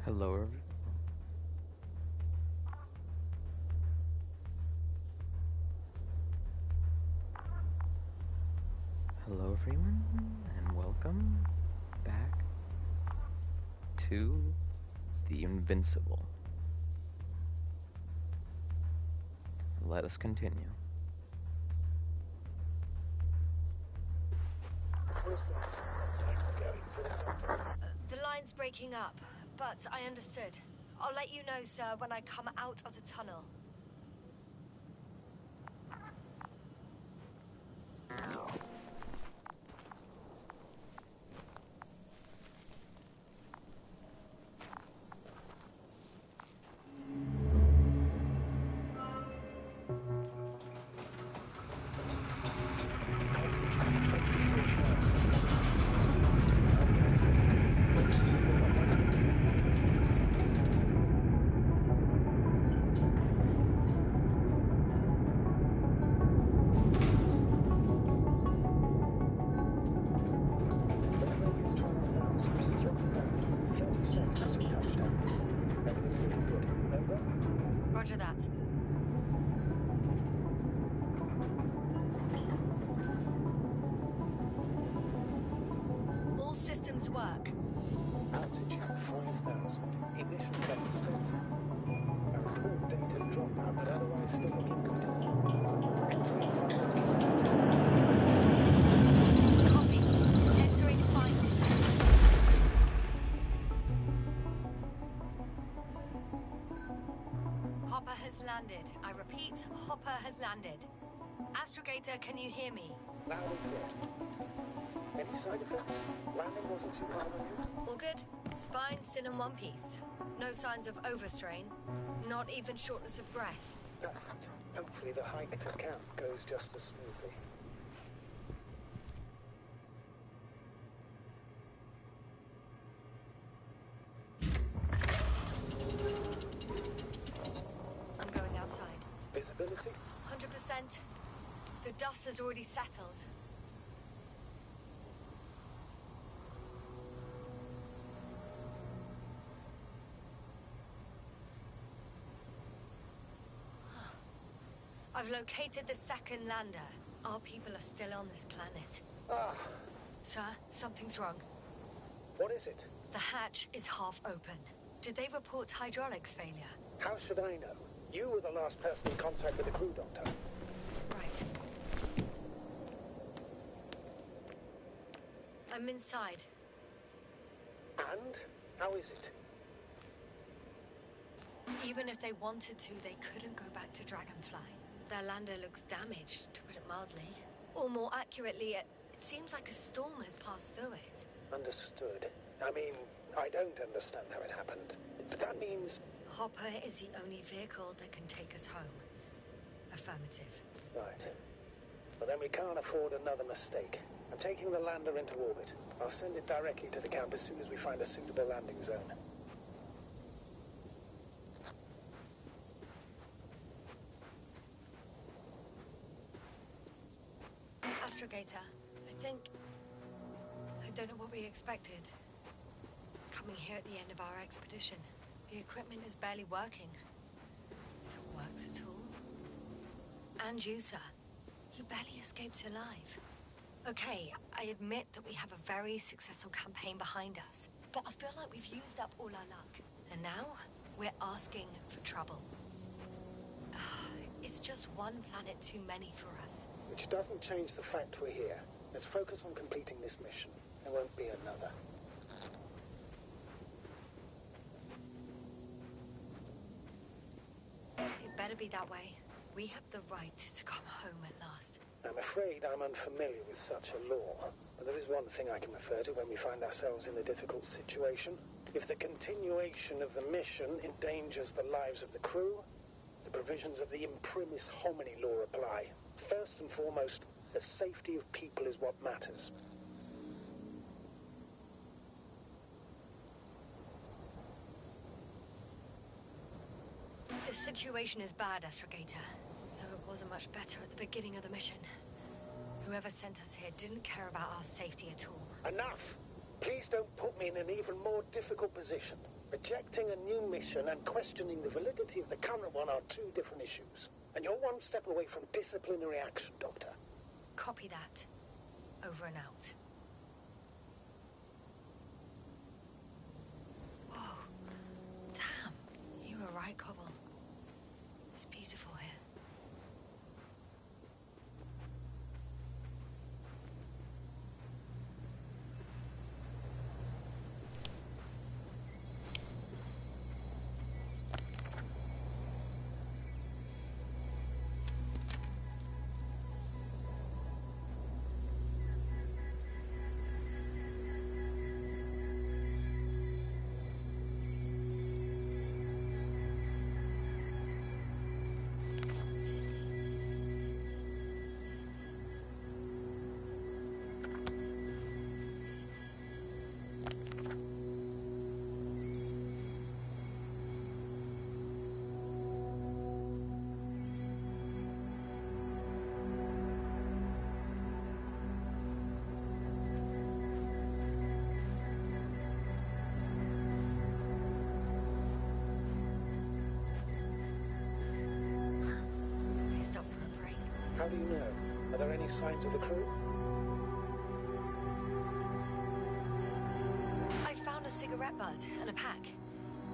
Hello, hello everyone, and welcome back to the Invincible. Let us continue. The line's breaking up, but I understood. I'll let you know, sir, when I come out of the tunnel. Roger that. All systems work. Altitude 5,000. Ignition 10%. I record data dropout, but otherwise still looking good. Entering final descent. Copy. Entering final. Hopper has landed. I repeat, Hopper has landed. Astrogator, can you hear me? Loud and clear. Any side effects? Landing wasn't too hard on you? All good? Spine still in one piece. No signs of overstrain. Not even shortness of breath. Perfect. Hopefully the hike to camp goes just as smoothly. I'm going outside. Visibility? 100%. The dust has already settled. I've located the second lander. Our people are still on this planet. Ah, Sir, something's wrong. what is it? The hatch is half open. Did they report hydraulics failure? How should I know? You were the last person in contact with the crew doctor. Right. I'm inside. And? How is it? Even if they wanted to, they couldn't go back to Dragonfly. Their lander looks damaged, to put it mildly. Or more accurately, it seems like a storm has passed through it. Understood. I mean, I don't understand how it happened. But that means... Hopper is the only vehicle that can take us home. Affirmative. Right. Well, then we can't afford another mistake. I'm taking the lander into orbit. I'll send it directly to the camp as soon as we find a suitable landing zone. Astrogator, I don't know what we expected. Coming here at the end of our expedition. The equipment is barely working. If it works at all. And you, sir. You barely escaped alive. Okay, I admit that we have a very successful campaign behind us. But I feel like we've used up all our luck. And now, we're asking for trouble. It's just one planet too many for us. Which doesn't change the fact we're here. Let's focus on completing this mission. There won't be another. It better be that way. We have the right to come home at last. I'm afraid I'm unfamiliar with such a law. But there is one thing I can refer to when we find ourselves in a difficult situation. If the continuation of the mission endangers the lives of the crew, the provisions of the imprimis homini law apply. First and foremost, the safety of people is what matters. The situation is bad, Astrogator. Though it wasn't much better at the beginning of the mission. Whoever sent us here didn't care about our safety at all. Enough! Please don't put me in an even more difficult position. Rejecting a new mission and questioning the validity of the current one are two different issues. And you're one step away from disciplinary action, Doctor. Copy that. Over and out. Whoa. Damn. You were right, Cobble. It's beautiful here. How do you know? Are there any signs of the crew? I found a cigarette butt and a pack.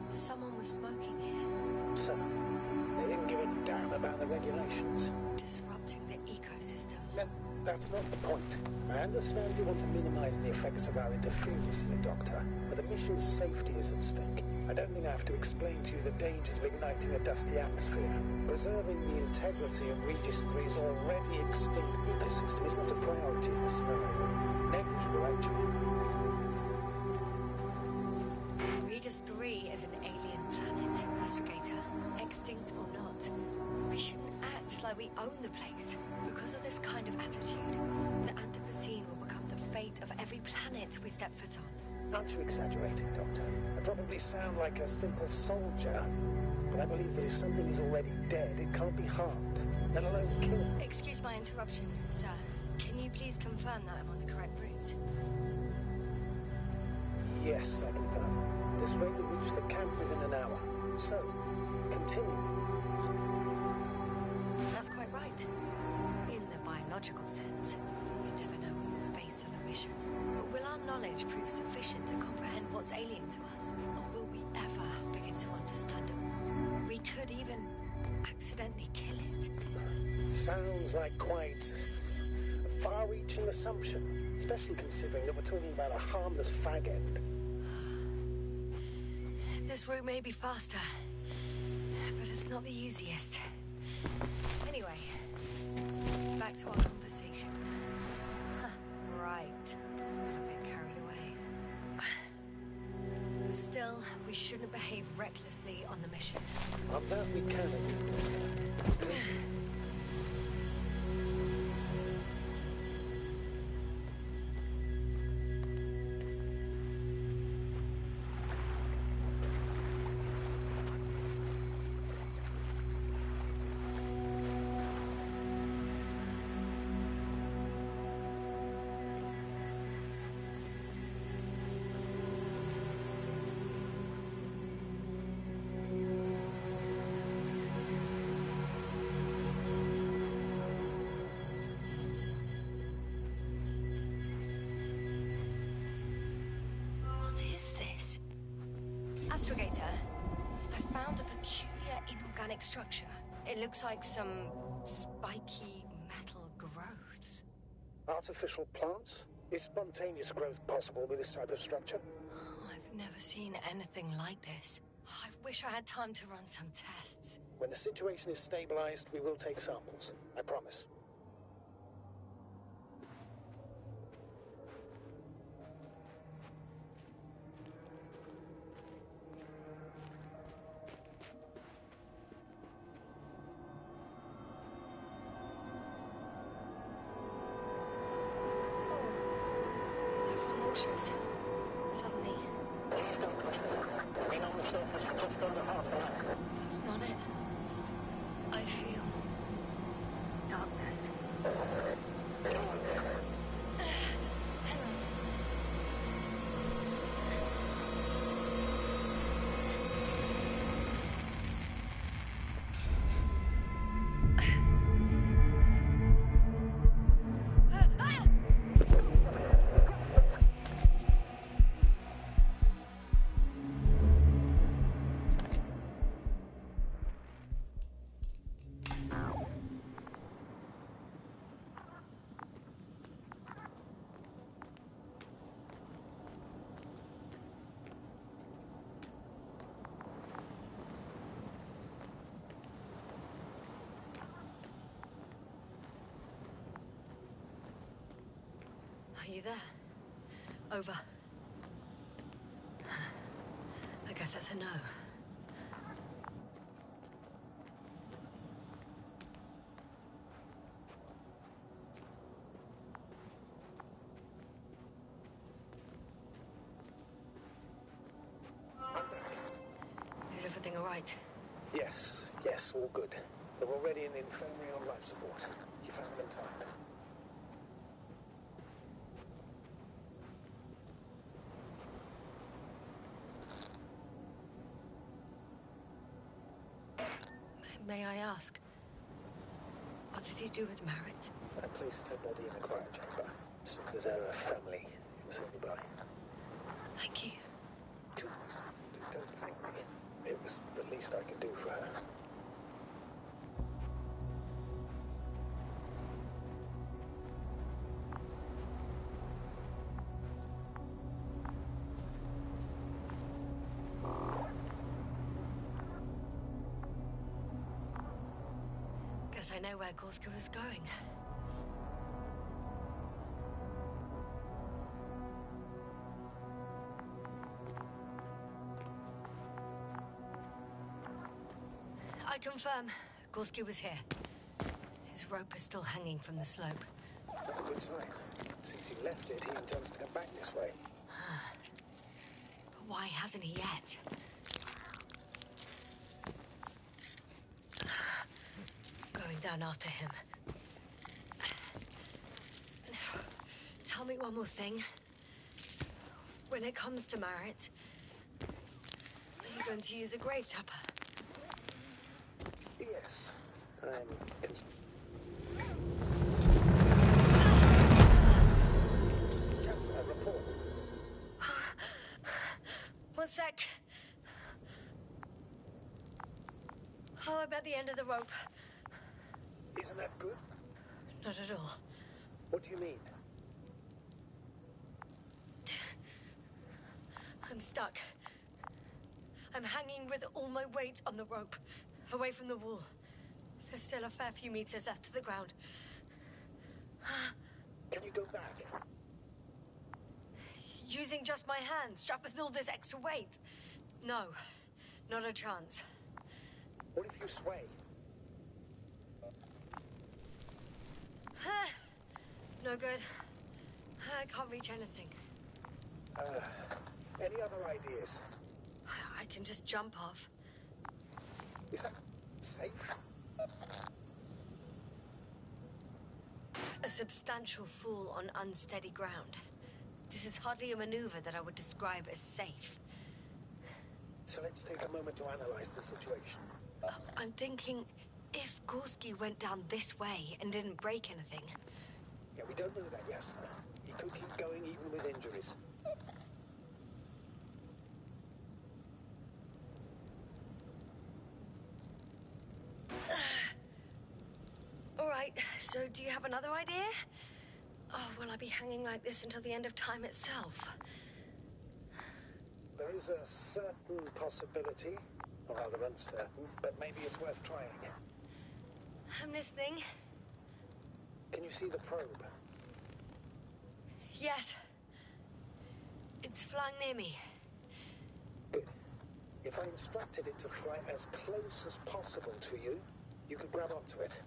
Someone was smoking here. So, they didn't give a damn about the regulations. Disrupting the ecosystem. No, that's not the point. I understand you want to minimize the effects of our interference here, Doctor, but the mission's safety is at stake. I don't think I have to explain to you the dangers of igniting a dusty atmosphere. Preserving the integrity of Regis 3's already extinct ecosystem is not a priority in this scenario. Negligible, actually. Regis 3 is an alien planet, Astrogator. Extinct or not. We shouldn't act like we own the place. Because of this kind of attitude, the Anthropocene will become the fate of every planet we step foot on. Aren't you exaggerating, Doctor? I probably sound like a simple soldier, but I believe that if something is already dead, it can't be harmed, let alone killed. Excuse my interruption, sir. Can you please confirm that I'm on the correct route? Yes, I confirm. This raid will reach the camp within an hour. So, continue. That's quite right. In the biological sense, you never know what you'll face on a mission. But will our knowledge prove sufficient to comprehend what's alien to us? Or will we ever begin to understand it? We could even accidentally kill it. Sounds like quite a far-reaching assumption, especially considering that we're talking about a harmless fag end. This route may be faster, but it's not the easiest. Anyway, back to our conversation. Right. I got a bit carried away. But still, we shouldn't behave recklessly on the mission. On that we can agree. Astrogator, I found a peculiar inorganic structure. It looks like some spiky metal growths. Artificial plants? Is spontaneous growth possible with this type of structure? Oh, I've never seen anything like this. I wish I had time to run some tests. When the situation is stabilized, we will take samples. I promise. Suddenly. Please don't push me. Been on the surface for just under half an hour. That's not it. I feel darkness. Hang on. you there? Over. I guess that's a no. Is everything all right? Yes, yes, all good. They're already in the infirmary on life support. You found them in time. May I ask? What did he do with Merritt? I placed her body in a cryochamber so that her family can say goodbye. Thank you. Please, don't thank me. It was the least I could do for her. Guess I know where Gorska was going. I confirm, Gorski was here. His rope is still hanging from the slope. That's a good sign. Since he left it, he intends to come back this way. But why hasn't he yet? Going down after him. Tell me one more thing. When it comes to Merritt, are you going to use a grave tapper? Yes, I'm Yes, a report. One sec. Oh, I'm at the end of the rope. Isn't that good? Not at all. What do you mean? I'm stuck. I'm hanging with all my weight on the rope, away from the wall. There's still a fair few meters left to the ground. Can you go back? Using just my hands, strapped with all this extra weight? No, not a chance. What if you sway? No good. I can't reach anything. Any other ideas? I can just jump off. Is that safe? A substantial fall on unsteady ground. This is hardly a maneuver that I would describe as safe. So let's take a moment to analyze the situation. I'm thinking, if Gorski went down this way and didn't break anything... Yeah, we don't know that yet. He could keep going even with injuries. All right, so do you have another idea? Oh, will I be hanging like this until the end of time itself? There is a certain possibility, or rather uncertain, but maybe it's worth trying. I'm listening. Can you see the probe? Yes. It's flying near me. Good. If I instructed it to fly as close as possible to you, you could grab onto it.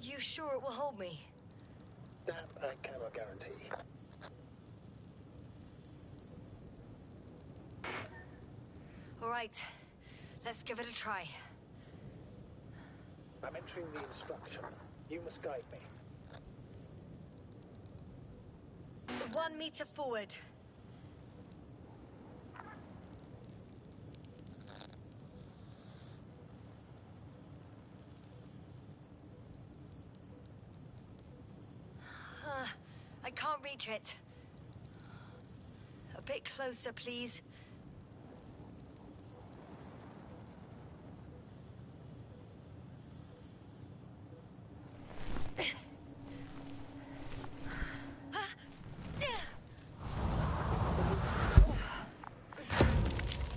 You sure it will hold me? That I cannot guarantee. All right, let's give it a try. I'm entering the instruction. You must guide me. 1 meter forward. I can't reach it. A bit closer, please.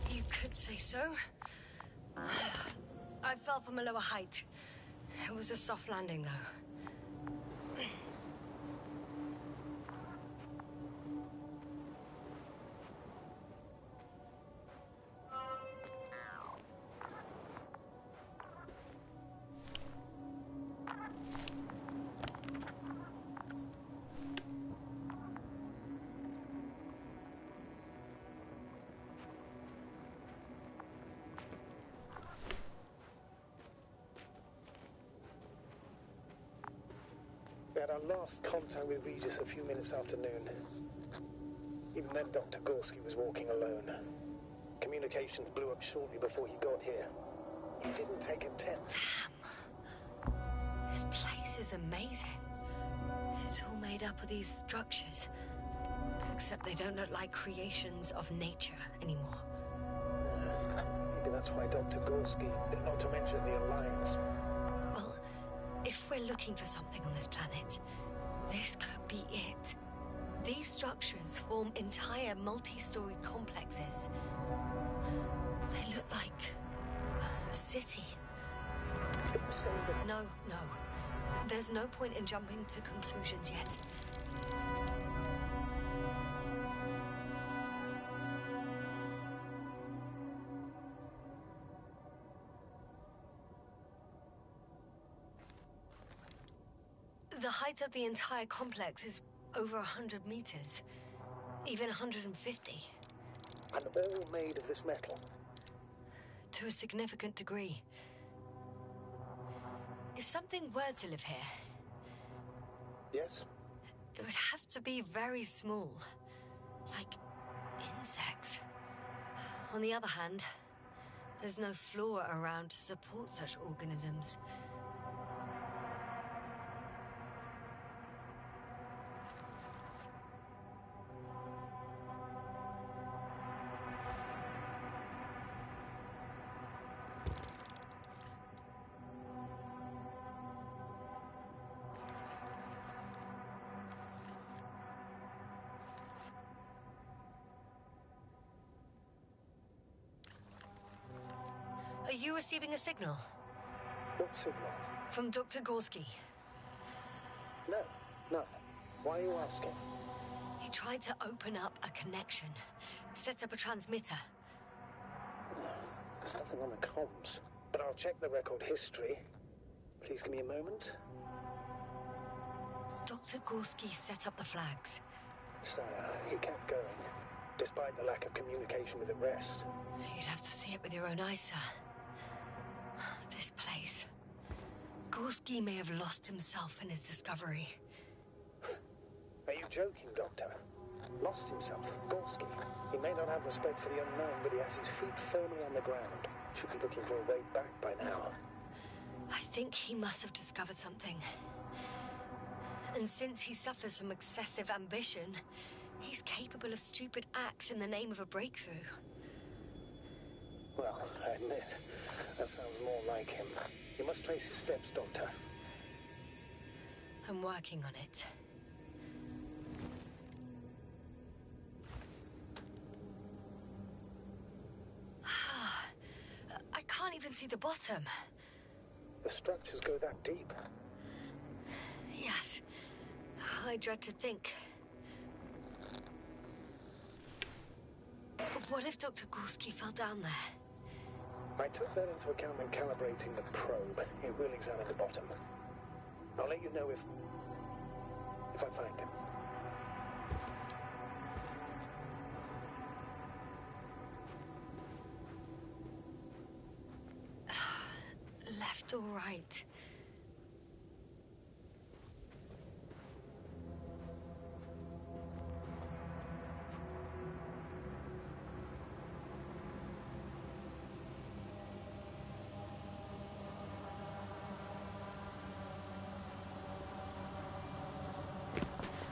You could say so. I fell from a lower height. It was a soft landing, though. had our last contact with Regis a few minutes after noon. Even then, Dr. Gorski was walking alone. Communications blew up shortly before he got here. He didn't take a tent. Damn. This place is amazing. It's all made up of these structures. Except they don't look like creations of nature anymore. Maybe that's why Dr. Gorski, not to mention the Alliance. Well, if we're looking for something on this planet, this could be it. These structures form entire multi-story complexes. They look like a city. Are you saying that... No. There's no point in jumping to conclusions yet. The height of the entire complex is over 100 meters. Even 150. And all made of this metal? To a significant degree. If something were to live here... Yes? It would have to be very small. Like insects. On the other hand, there's no flora around to support such organisms. Are you receiving a signal? What signal? From Dr. Gorski. No, none. Why are you asking? He tried to open up a connection, set up a transmitter. There's nothing on the comms. But I'll check the record history. Please give me a moment. Dr. Gorski set up the flags. So, he kept going, despite the lack of communication with the rest. You'd have to see it with your own eyes, sir. This place. Gorski may have lost himself in his discovery. Are you joking, Doctor? Lost himself? Gorski? He may not have respect for the unknown, but he has his feet firmly on the ground. Should be looking for a way back by now. I think he must have discovered something. And since he suffers from excessive ambition, he's capable of stupid acts in the name of a breakthrough. Well, I admit, that sounds more like him. You must trace his steps, Doctor. I'm working on it. I can't even see the bottom. The structures go that deep. Yes. I dread to think. What if Dr. Gorski fell down there? I took that into account when calibrating the probe. It will examine the bottom. I'll let you know if I find him. Left or right?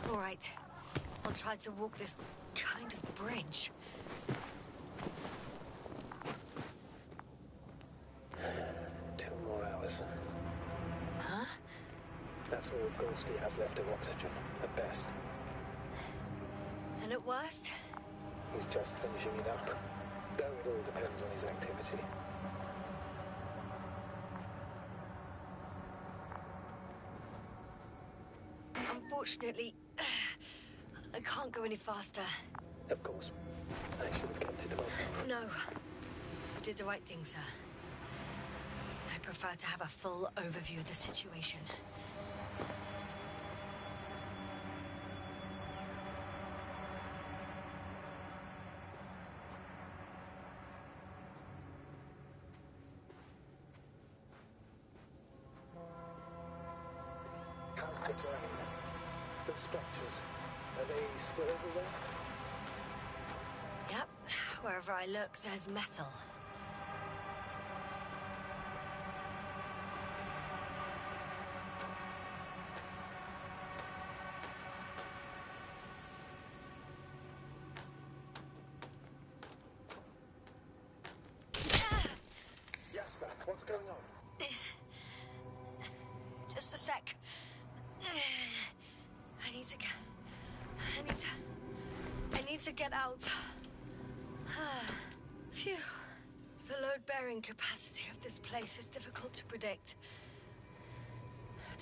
All right. I'll try to walk this kind of bridge. 2 more hours. Huh? That's all Gorski has left of oxygen, at best. And at worst? He's just finishing it up. Though it all depends on his activity. Unfortunately, I can't go any faster. Of course. I should have kept it to myself. No. You did the right thing, sir. I prefer to have a full overview of the situation. How's the terrain. Those structures, are they still everywhere? Yep. Wherever I look, there's metal. Yes, sir. What's going on? Just a sec. I need to get out. Phew. The load-bearing capacity of this place is difficult to predict.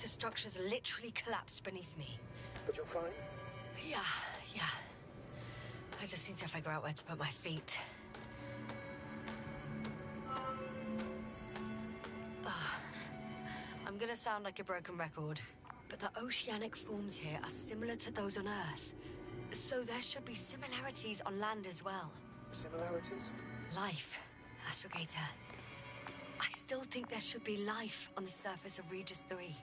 The structures literally collapsed beneath me. But you're fine? Yeah. I just need to figure out where to put my feet. I'm gonna sound like a broken record, but the oceanic forms here are similar to those on Earth. So there should be similarities on land as well. Similarities? Life, Astrogator. I still think there should be life on the surface of Regis 3.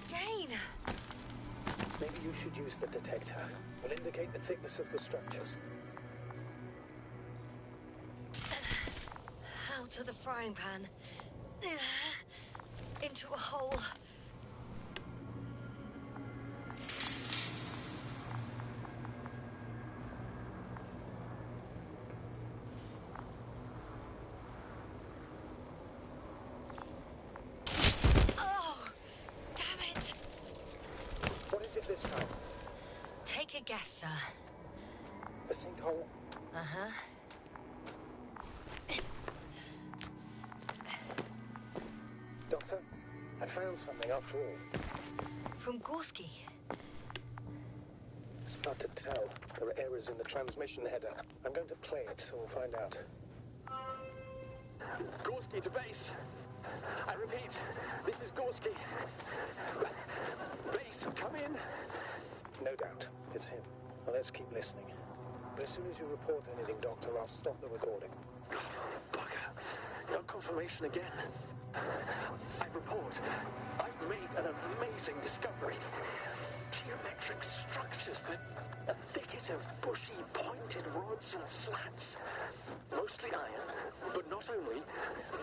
Again! Maybe you should use the detector. Will indicate the thickness of the structures. Out of the frying pan. Into a hole. Oh, damn it! What is it this time? Take a guess, sir. A sinkhole? Uh-huh. Doctor, I found something after all. From Gorski. It's hard to tell. There are errors in the transmission header. I'm going to play it, so we'll find out. Gorski to base. I repeat, this is Gorski. Base, come in. No doubt, it's him. Now let's keep listening. But as soon as you report anything, Doctor, I'll stop the recording. Bugger. No confirmation again. I report. I've made an amazing discovery. Geometric structures that a thicket of bushy, pointed rods and slats. Mostly iron, but not only.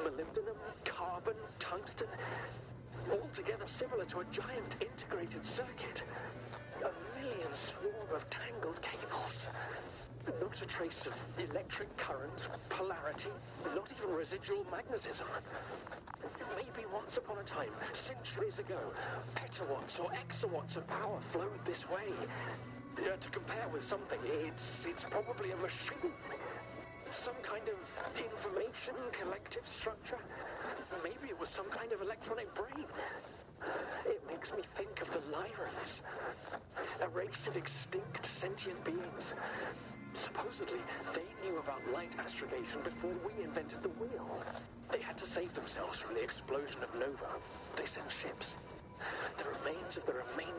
Molybdenum, carbon, tungsten. All together similar to a giant integrated circuit. A million swarm of tangled cables. Not a trace of electric current, polarity, not even residual magnetism. Maybe once upon a time, centuries ago, petawatts or exawatts of power flowed this way. To compare with something, it's probably a machine. Some kind of information collective structure. Maybe it was some kind of electronic brain. It makes me think of the Lyrans, a race of extinct sentient beings. Supposedly, they knew about light astrogation before we invented the wheel. They had to save themselves from the explosion of Nova. They sent ships. The remains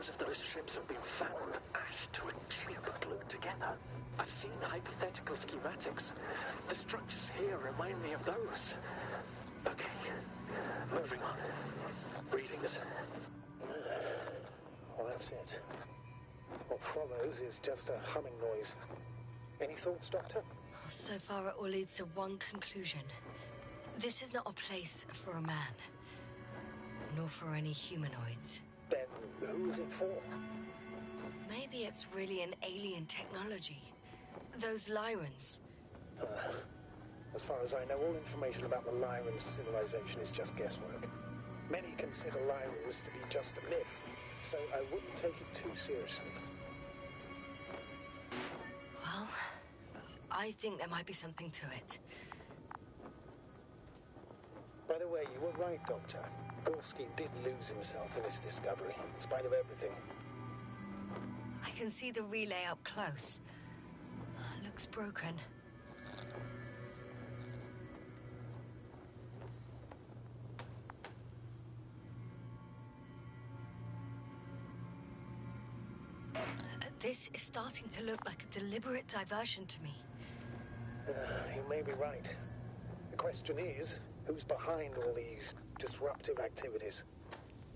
of those ships have been found, ashed to a chip glued together. I've seen hypothetical schematics. The structures here remind me of those. Okay, moving on. Readings. Well, that's it. What follows is just a humming noise. Any thoughts, Doctor? So far, it all leads to one conclusion. This is not a place for a man. Nor for any humanoids. Then who is it for? Maybe it's really an alien technology. Those Lyrans. As far as I know, all information about the Lyran civilization is just guesswork. Many consider Lyrans to be just a myth, so I wouldn't take it too seriously. Well, I think there might be something to it. By the way, you were right, Doctor. Gorski did lose himself in his discovery, in spite of everything. I can see the relay up close. Looks broken. This is starting to look like a deliberate diversion to me. You may be right. The question is, who's behind all these disruptive activities?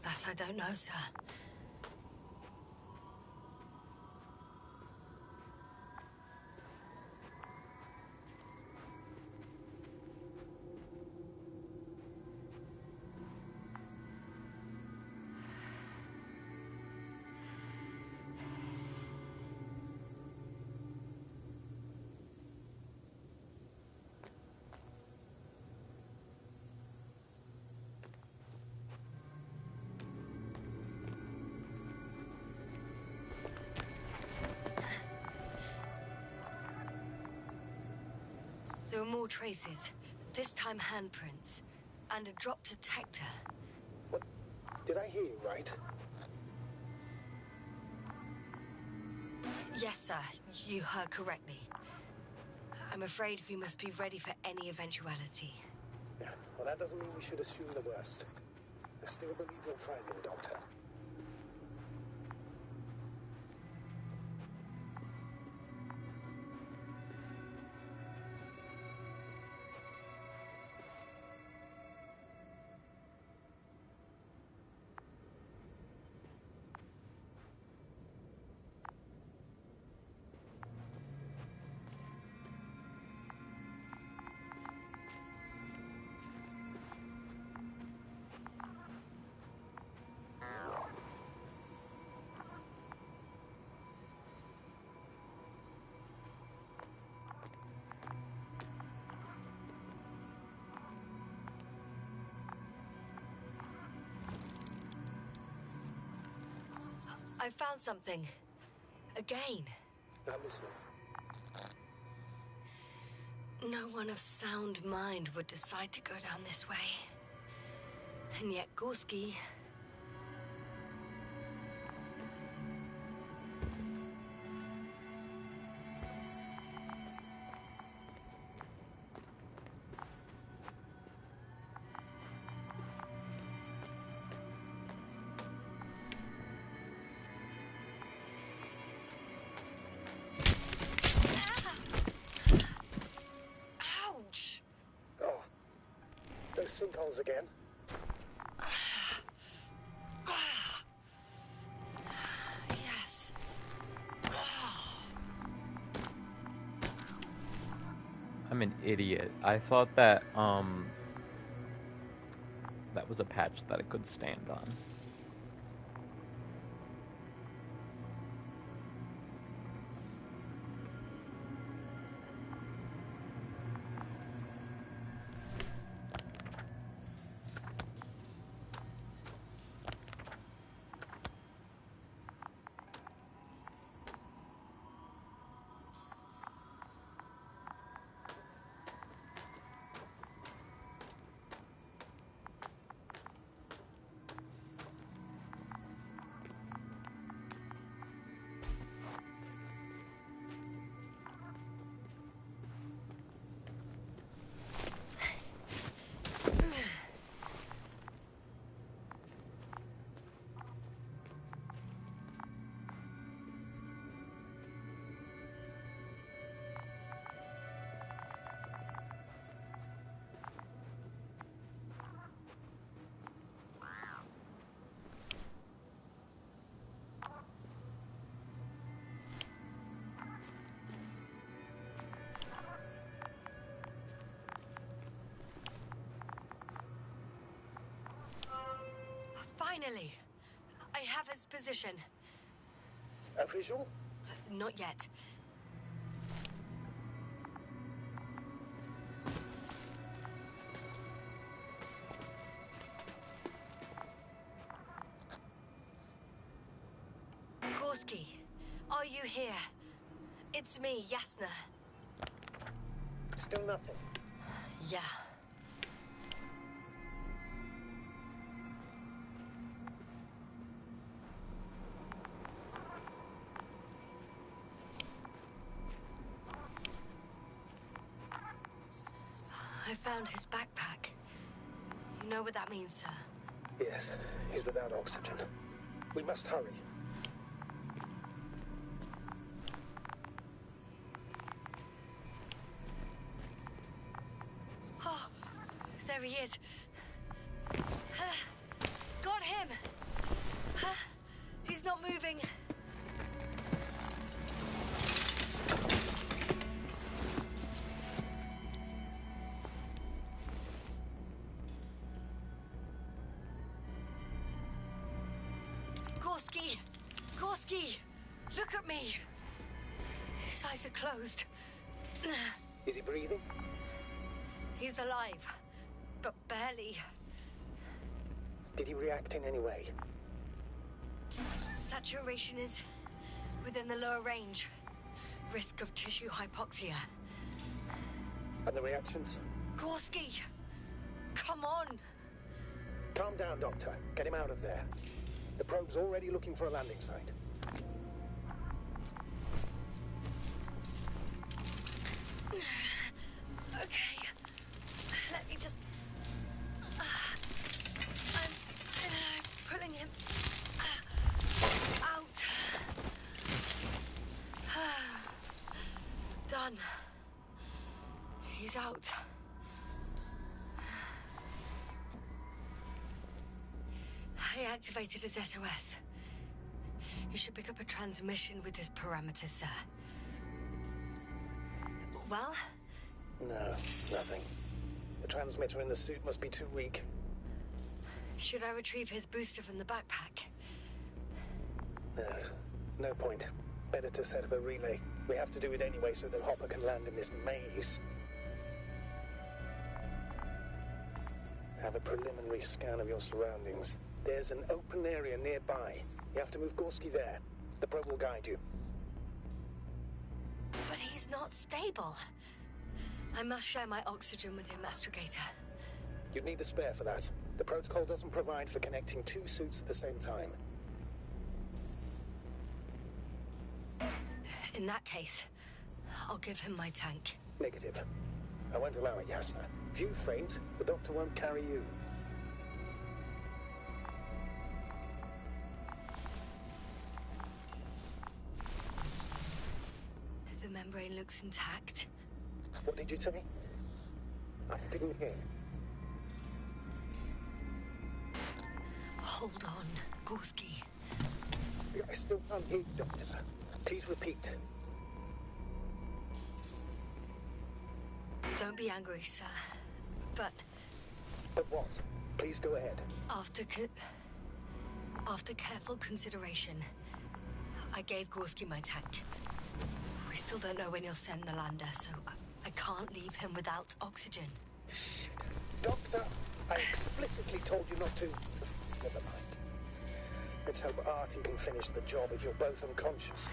That I don't know, sir. There are more traces, this time handprints, and a drop detector. What? Did I hear you right? Yes, sir, you heard correctly. I'm afraid we must be ready for any eventuality. Yeah, well, that doesn't mean we should assume the worst. I still believe you'll find him, Doctor. I found something. Again. I'm listening. No one of sound mind would decide to go down this way. And yet Gorski... Ouch! Oh, those sinkholes again. Yes. I'm an idiot. I thought that that was a patch that I could stand on. Finally! I have his position. A visual? Not yet. Gorski, are you here? It's me, Yasna. Still nothing. Yeah. I found his backpack. You know what that means, sir? Yes, he's without oxygen. We must hurry. it. Got him. He's not moving. Gorski! Gorski! Look at me! His eyes are closed. Is he breathing? He's alive, but barely. Did he react in any way? Saturation is within the lower range. Risk of tissue hypoxia. And the reactions? Gorski! Come on! Calm down, Doctor. Get him out of there. The probe's already looking for a landing site. Okay. Let me just... I'm pulling him out. Done. He's out. I activated his SOS. You should pick up a transmission with his parameters, sir. Well? No, nothing. The transmitter in the suit must be too weak. Should I retrieve his booster from the backpack? No, no point. Better to set up a relay. We have to do it anyway so that Hopper can land in this maze. Have a preliminary scan of your surroundings. There's an open area nearby. You have to move Gorski there. The probe will guide you. But he's not stable. I must share my oxygen with him, Astrogator. You'd need a spare for that. The protocol doesn't provide for connecting two suits at the same time. In that case, I'll give him my tank. Negative. I won't allow it, Yasna. If you faint, the doctor won't carry you. The membrane looks intact. What did you say? I didn't hear. Hold on, Gorski. I still can't hear you, Doctor. Please repeat. Don't be angry, sir. But But what? Please go ahead. after careful consideration, I gave Gorski my tank. We still don't know when he'll send the lander, so I can't leave him without oxygen. Shit. Doctor, I explicitly told you not to. Never mind. Let's hope Artie can finish the job if you're both unconscious.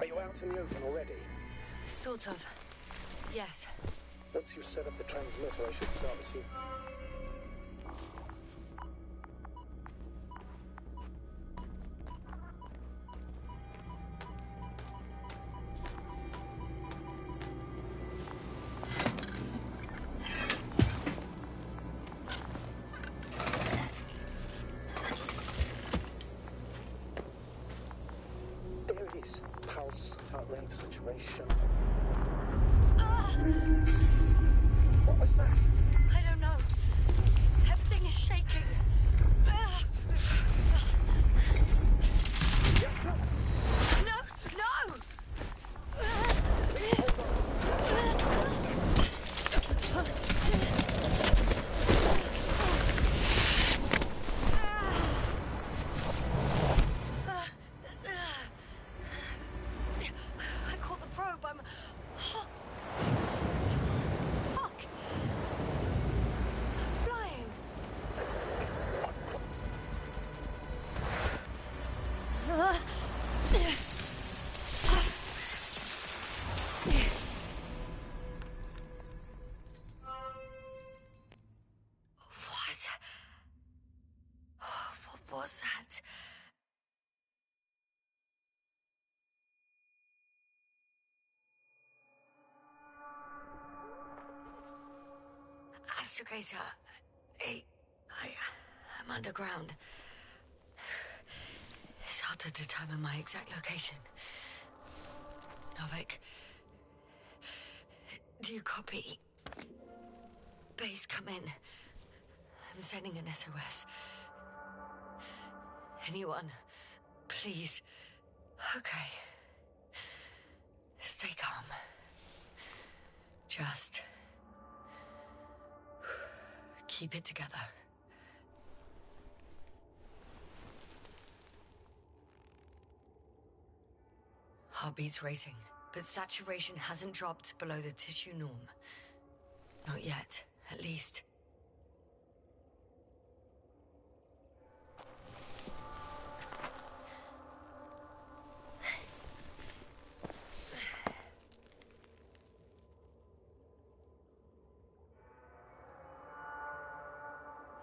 Are you out in the open already? Sort of. Yes. Once you set up the transmitter, I should start to see. There it is. Pulse, heart rate, saturation. What was that? I don't know. Everything is shaking. Yes, no. No! No! I caught the probe. I'm... Fuck! I'm flying. What was that? okay, sir. I'm underground. It's hard to determine my exact location. Novik, do you copy? Base, come in. I'm sending an SOS. Anyone, please. Okay. Stay calm. Just keep it together. Heartbeat's racing, but saturation hasn't dropped below the tissue norm. Not yet, at least.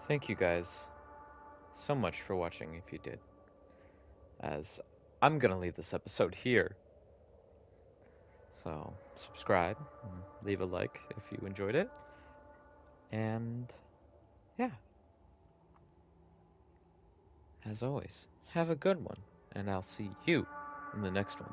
Thank you guys so much for watching if you did. As I'm gonna leave this episode here. So subscribe, and leave a like if you enjoyed it. And yeah, as always, have a good one. And I'll see you in the next one.